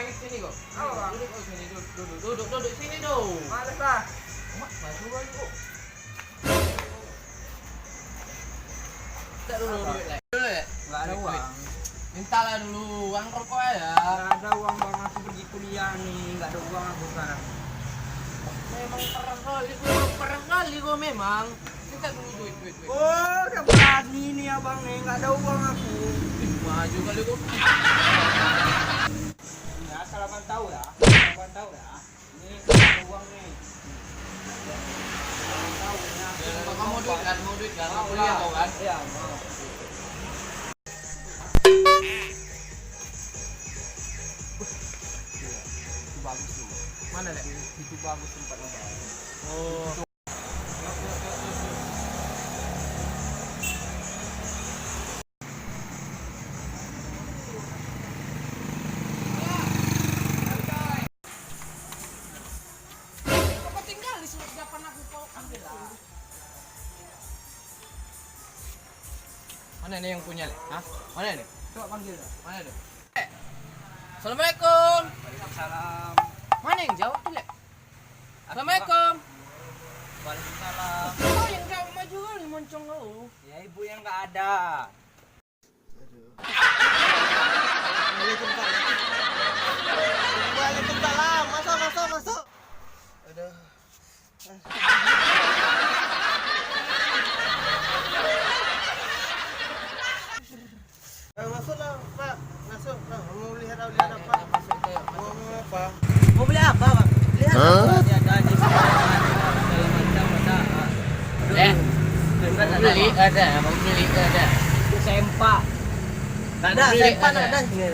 sakit sini kok. Oh, Bang. Duduk sini, duduk sini dong. Males lah. Mak, baju lagi kok. Tak dulu duit lah. Dulu ya? Nggak ada uang. Mintalah dulu uang rokok ya. Nggak ada uang bang, aku pergi kuliah nih. Nggak ada uang aku sekarang. Memang parah kali kok memang. Minta dulu duit. Oh, udah berani nih abang nih. Nggak ada uang aku. Maju kali kok. Ya, asal abang tahu ya. Abang tahu ya. Ini nggak ada uang nih. Abang tahu ya. Kamu mau duit kan? Mau Mau kuliah lah. kau kan? Iya, mau. Itu bagus tuh. Mana dek? Itu bagus tempatnya. Oh. Kau tinggal di depan aku kau ambil lah. Mana nih yang punya? Hah? Mana nih? Coba panggil ya. Mana nih? Assalamualaikum. Waalaikumsalam. Mana yang jawab tuh, Lek? Assalamualaikum. Waalaikumsalam. Oh, yang jawab maju kali moncong kau. Ya ibu yang nggak ada. Waalaikumsalam. Masuk. Aduh. Masuklah, Pak. Masuk. Nah, mau lihat apa? Masuk ke Mau apa? Mau beli apa bang? Lihat apa? Dia ada di sini. Segala macam ada. mau beli ada. Sempak. Tak Ada, beli, sempak ada. ada sini.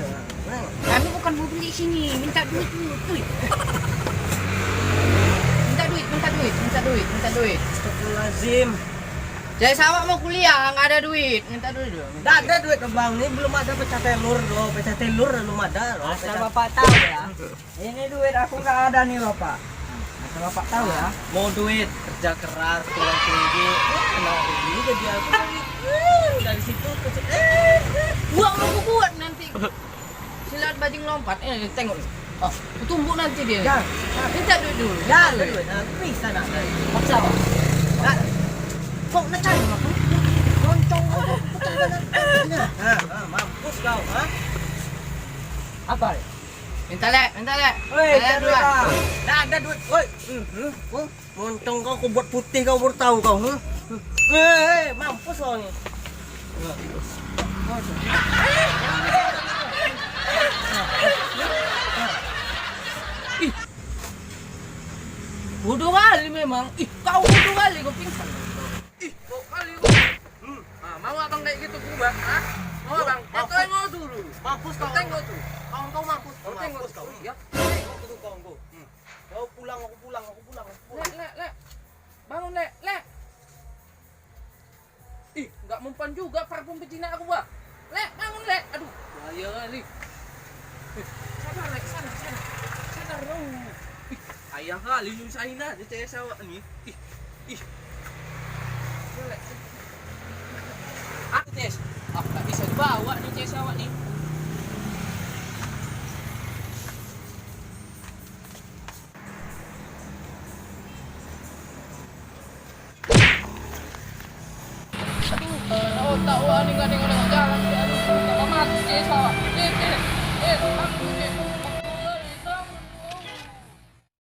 Kami bukan mau beli sini, minta duit dulu, duit. Minta duit. Astagfirullahaladzim. Jadi sawak mau kuliah, nggak ada duit. Minta duit dong. Nggak ada duit bang, ini belum ada pecah telur loh, belum ada loh. Asal Pecah- bapak tahu ya. Ini duit aku nggak ada nih bapak. Asal bapak tahu ya. Mau duit kerja keras, tulang tinggi, kenal ini jadi aku dari situ ke situ. Buang aku buat nanti. Silat bajing lompat. Tengok. Oh, tumbuk nanti dia. Jangan, Minta duit dulu. nggak ada duit. Nah, bisa nak dari. Paksa bang. Nggak. Kok ngecari aku? Loncong kok. Mampus kau, ha? Apa? Minta lek. Woi, Ada cari duit. bang. Nggak ada duit. Woi, moncong kau buat putih kau baru tahu kau, mampus kau nih. Bodoh kali memang. Kau bodoh kali kau pingsan. Kau kali kau. Mau abang kayak gitu kubah? Mau abang? Kau mau dulu. Mampus kau. Tengok tuh. Kau mampus. Kau tengok Mampus kau. Ya. Tengok tuh kau. Kau pulang, aku pulang. Lek. Bangun, Lek. Nggak mempan juga parfum betina aku, Bah. Lek, bangun, Lek. Aduh, bahaya kali. Sabar, Lek. Sana. Sadar dong. Ayah kali nyusahin aja cewek sawak nih. Lek. Aku tes. Nggak bisa dibawa nih cewek sawak nih. Tahu nih nggak ada yang jalan. Aduh, tak mati cewek sawak.